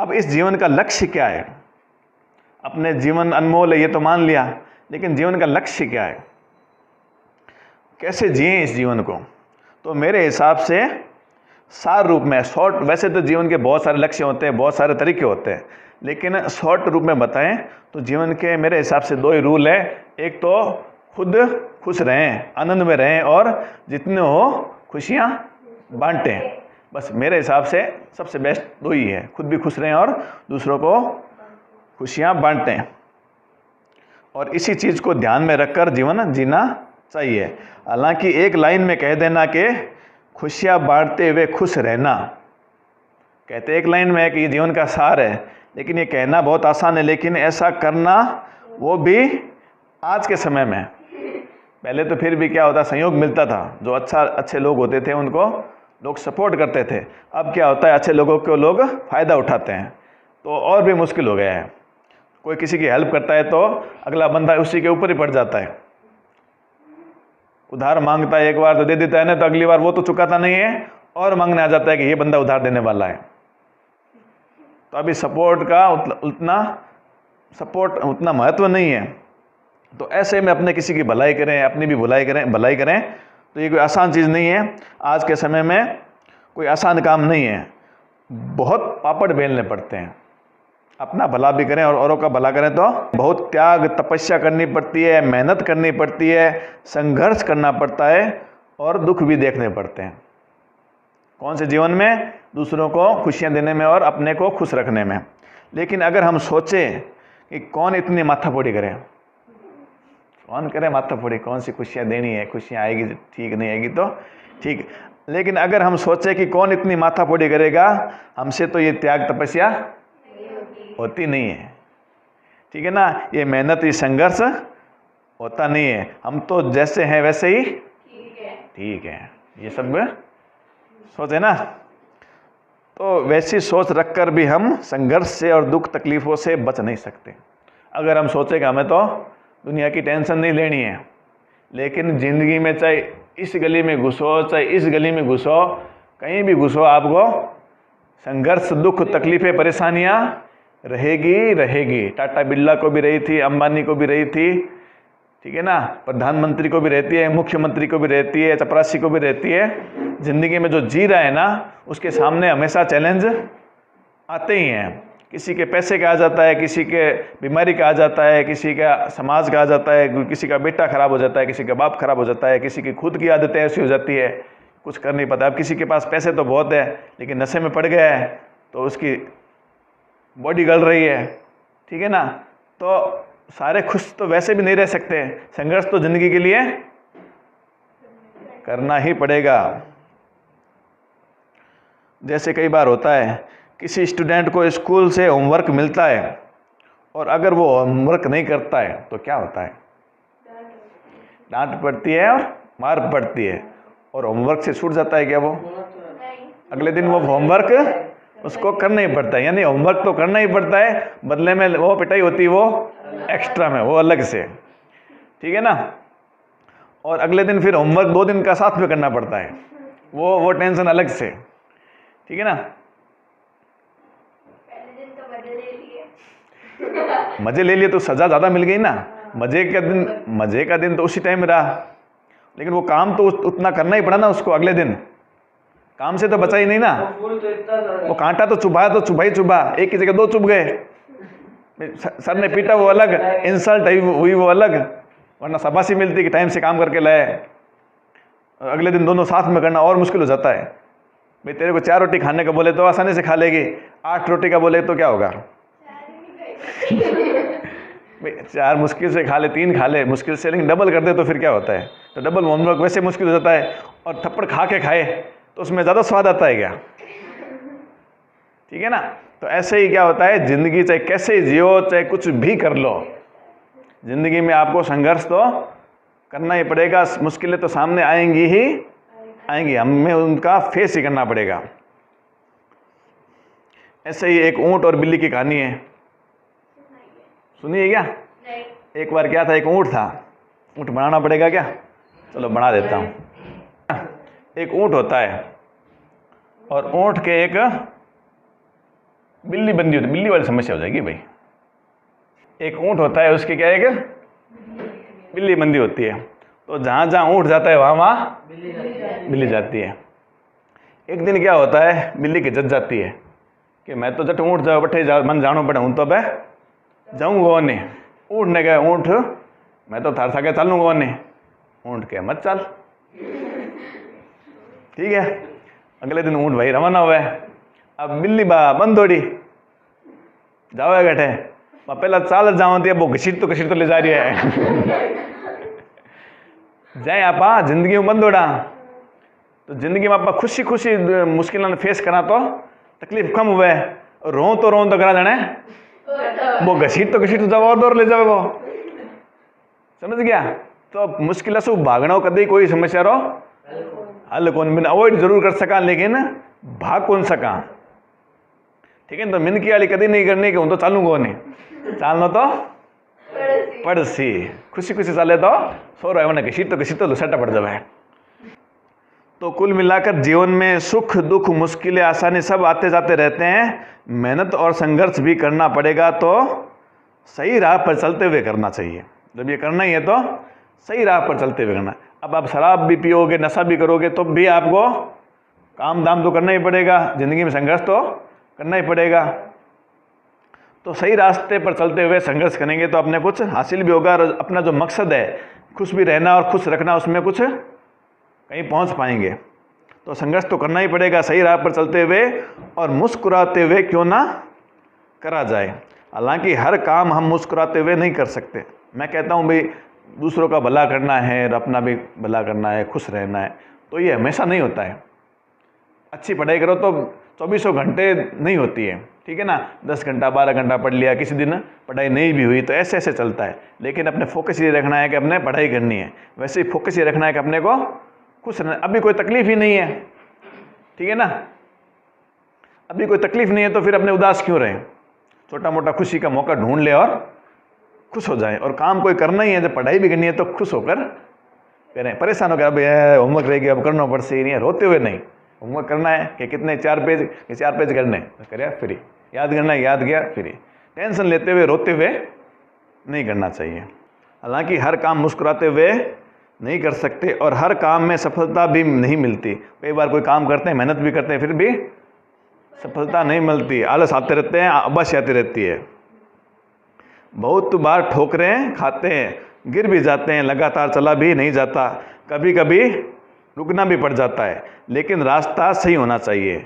अब इस जीवन का लक्ष्य क्या है? अपने जीवन अनमोल है ये तो मान लिया, लेकिन जीवन का लक्ष्य क्या है? कैसे जिए इस जीवन को? तो मेरे हिसाब से सार रूप में शॉर्ट, वैसे तो जीवन के बहुत सारे लक्ष्य होते हैं, बहुत सारे तरीके होते हैं, लेकिन शॉर्ट रूप में बताएं तो जीवन के मेरे हिसाब से दो ही रूल है। एक तो खुद खुश रहें, आनंद में रहें, और जितने हो खुशियाँ बांटें। बस मेरे हिसाब से सबसे बेस्ट दो ही है, खुद भी खुश रहें और दूसरों को खुशियाँ बांटें। और इसी चीज़ को ध्यान में रखकर जीवन जीना चाहिए। हालांकि एक लाइन में कह देना कि खुशियाँ बांटते हुए खुश रहना, कहते एक लाइन में है कि ये जीवन का सार है, लेकिन ये कहना बहुत आसान है, लेकिन ऐसा करना वो भी आज के समय में, पहले तो फिर भी क्या होता, संयोग मिलता था, जो अच्छे लोग होते थे उनको लोग सपोर्ट करते थे। अब क्या होता है, अच्छे लोगों को लोग फ़ायदा उठाते हैं, तो और भी मुश्किल हो गया है। कोई किसी की हेल्प करता है तो अगला बंदा उसी के ऊपर ही पड़ जाता है। उधार मांगता है, एक बार तो दे देता है ना, तो अगली बार वो तो चुकाता नहीं है और मांगने आ जाता है कि ये बंदा उधार देने वाला है। तो अभी सपोर्ट का उतना महत्व नहीं है। तो ऐसे में अपने किसी की भलाई करें, अपनी भी भलाई करें, तो ये कोई आसान चीज़ नहीं है। आज के समय में कोई आसान काम नहीं है, बहुत पापड़ बेलने पड़ते हैं। अपना भला भी करें और औरों का भला करें तो बहुत त्याग तपस्या करनी पड़ती है, मेहनत करनी पड़ती है, संघर्ष करना पड़ता है और दुख भी देखने पड़ते हैं। कौन से जीवन में? दूसरों को खुशियां देने में और अपने को खुश रखने में। लेकिन अगर हम सोचें कि कौन इतनी माथाफोड़ी करे, कौन करे माथाफोड़ी, कौन सी खुशियां देनी है, खुशियां आएगी ठीक, नहीं आएगी तो ठीक, लेकिन अगर हम सोचें कि कौन इतनी माथाफोड़ी करेगा, हमसे तो ये त्याग तपस्या होती नहीं है, ठीक है ना, ये मेहनत, ये संघर्ष होता नहीं है। हम तो जैसे हैं वैसे ही ठीक है, ये सब सोचे ना। तो वैसी सोच रखकर भी हम संघर्ष से और दुख तकलीफों से बच नहीं सकते। अगर हम सोचें कि हमें तो दुनिया की टेंशन नहीं लेनी है, लेकिन ज़िंदगी में चाहे इस गली में घुसो, चाहे इस गली में घुसो, कहीं भी घुसो, आपको संघर्ष, दुख, तकलीफें, परेशानियां रहेगी। टाटा बिरला को भी रही थी, अंबानी को भी रही थी, ठीक है ना, प्रधानमंत्री को भी रहती है, मुख्यमंत्री को भी रहती है, चपरासी को भी रहती है। ज़िंदगी में जो जी रहा है ना, उसके सामने हमेशा चैलेंज आते ही हैं। किसी के पैसे का आ जाता है, किसी के बीमारी का आ जाता है, किसी का समाज का आ जाता है, किसी का बेटा खराब हो जाता है, किसी का बाप खराब हो जाता है, किसी की खुद की आदतें ऐसी हो जाती है, कुछ कर नहीं पाता। अब किसी के पास पैसे तो बहुत है, लेकिन नशे में पड़ गया है, तो उसकी बॉडी गल रही है, ठीक है ना। तो सारे खुश तो वैसे भी नहीं रह सकते, संघर्ष तो जिंदगी के लिए करना ही पड़ेगा। जैसे कई बार होता है, किसी स्टूडेंट को स्कूल से होमवर्क मिलता है और अगर वो होमवर्क नहीं करता है तो क्या होता है? डांट पड़ती है और मार पड़ती है, और होमवर्क से छूट जाता है क्या वो? अगले दिन वो होमवर्क उसको करना ही पड़ता है, यानी होमवर्क तो करना ही पड़ता है, बदले में वो पिटाई होती है वो एक्स्ट्रा में, वो अलग से, ठीक है ना। और अगले दिन फिर होमवर्क 2 दिन का साथ में करना पड़ता है, वो टेंशन अलग से, ठीक है ना। मजे ले लिए तो सजा ज़्यादा मिल गई ना। मजे का दिन तो उसी टाइम रहा, लेकिन वो काम तो उतना करना ही पड़ा ना उसको। अगले दिन काम से तो बचा ही नहीं ना, वो कांटा तो चुभा ही चुभा, एक की जगह 2 चुभ गए। सर ने पीटा वो अलग, इंसल्ट हुई वो अलग, वरना शाबाशी मिलती कि टाइम से काम करके लाए। अगले दिन दोनों साथ में करना और मुश्किल हो जाता है। भाई तेरे को 4 रोटी खाने का बोले तो आसानी से खा लेगी, 8 रोटी का बोले तो क्या होगा? भाई 4 मुश्किल से खा ले, 3 खा ले मुश्किल से, लेकिन डबल कर दे तो फिर क्या होता है? तो डबल होमवर्क वैसे मुश्किल हो जाता है, और थप्पड़ खा के खाए तो उसमें ज़्यादा स्वाद आता है क्या? ठीक है ना। तो ऐसे ही क्या होता है, जिंदगी चाहे कैसे जियो, चाहे कुछ भी कर लो, जिंदगी में आपको संघर्ष तो करना ही पड़ेगा। मुश्किलें तो सामने आएंगी ही आएंगी, हमें उनका फेस ही करना पड़ेगा। ऐसे ही एक ऊंट और बिल्ली की कहानी है, सुनिए क्या? नहीं। एक बार क्या था, एक ऊंट था। ऊंट बनाना पड़ेगा क्या? चलो बना देता हूँ। एक ऊंट होता है, और ऊँट के एक बिल्ली बंदी होती है, बिल्ली वाली समस्या हो जाएगी भाई। एक ऊँट होता है, उसकी क्या है, एक बिल्ली बंदी होती है, तो जहाँ जहाँ ऊँट जाता है वहाँ वहाँ बिल्ली जाती है। एक दिन क्या होता है, बिल्ली की जज जाती है कि मैं तो जट ऊँट जाओ बैठे जा मन जानो पड़े, हूँ तो मैं जाऊँगा नहीं। ऊँट ने कहा, ऊँट मैं तो थार साके चलूँगा नहीं। ऊँट के मत चल, ठीक है। अगले दिन ऊँट भाई रवाना हुआ है। अब बिल्ली बा बंद दौड़ी जाओ गठे, मैं पहला चाल जाऊँ तो वो घसीट तो ले जा रही है। जाए आपा जिंदगी में बंद दौड़ा, तो जिंदगी में आप खुशी खुशी मुश्किल फेस करा तो तकलीफ कम हुए, रो तो करा जाने वो घसीट तो जाओ और दौर ले जाओ, वो समझ गया। तो मुश्किल से भागना कभी कोई समस्या रो हल कौन बिन अवॉइड जरूर कर सका, लेकिन भाग कौन सका, ठीक है। तो मिनकी वाली कभी नहीं करनी कि हूँ तो चालूंगा नहीं, चालना तो पड़सी, खुशी खुशी चाले तो सो रहा है, घसीट तो लुसटा पड़ जाए। तो कुल मिलाकर जीवन में सुख दुख मुश्किलें आसानी सब आते जाते रहते हैं। मेहनत और संघर्ष भी करना पड़ेगा, तो सही राह पर चलते हुए करना चाहिए। जब ये करना ही है तो सही राह पर चलते हुए करना। अब आप शराब भी पियोगे, नशा भी करोगे, तो भी आपको काम दाम तो करना ही पड़ेगा, ज़िंदगी में संघर्ष तो करना ही पड़ेगा। तो सही रास्ते पर चलते हुए संघर्ष करेंगे तो अपने कुछ हासिल भी होगा, और अपना जो मकसद है खुश भी रहना और खुश रखना, उसमें कुछ कहीं पहुंच पाएंगे। तो संघर्ष तो करना ही पड़ेगा सही राह पर चलते हुए, और मुस्कुराते हुए क्यों ना करा जाए। हालांकि हर काम हम मुस्कुराते हुए नहीं कर सकते। मैं कहता हूं भाई दूसरों का भला करना है और अपना भी भला करना है, खुश रहना है, तो ये हमेशा नहीं होता है। अच्छी पढ़ाई करो तो 24 घंटे नहीं होती है, ठीक है ना। 10 घंटा 12 घंटा पढ़ लिया, किसी दिन पढ़ाई नहीं भी हुई, तो ऐसे ऐसे चलता है। लेकिन अपने फोकस ये रखना है कि अपने पढ़ाई करनी है, वैसे ही फोकस ये रखना है कि अपने को खुश रहना। अभी कोई तकलीफ ही नहीं है, ठीक है ना, अभी कोई तकलीफ नहीं है, तो फिर अपने उदास क्यों रहे। छोटा मोटा खुशी का मौका ढूंढ ले और खुश हो जाए। और काम कोई करना ही है, जब पढ़ाई भी करनी है तो खुश होकर करें। परेशान होकर अब होमवर्क रह गया अब करना पड़ता ही नहीं है, रोते हुए नहीं। होमवर्क करना है कि कितने 4 पेज करने, तो करे फ्री। याद करना है, याद किया फ्री। टेंशन लेते हुए रोते हुए नहीं करना चाहिए। हालांकि हर काम मुस्कुराते हुए नहीं कर सकते, और हर काम में सफलता भी नहीं मिलती। कई बार कोई काम करते हैं, मेहनत भी करते हैं, फिर भी सफलता नहीं मिलती, आलस आते रहते हैं, आबस आती रहती है। बहुत बार ठोकरें खाते हैं, गिर भी जाते हैं, लगातार चला भी नहीं जाता, कभी कभी रुकना भी पड़ जाता है, लेकिन रास्ता सही होना चाहिए।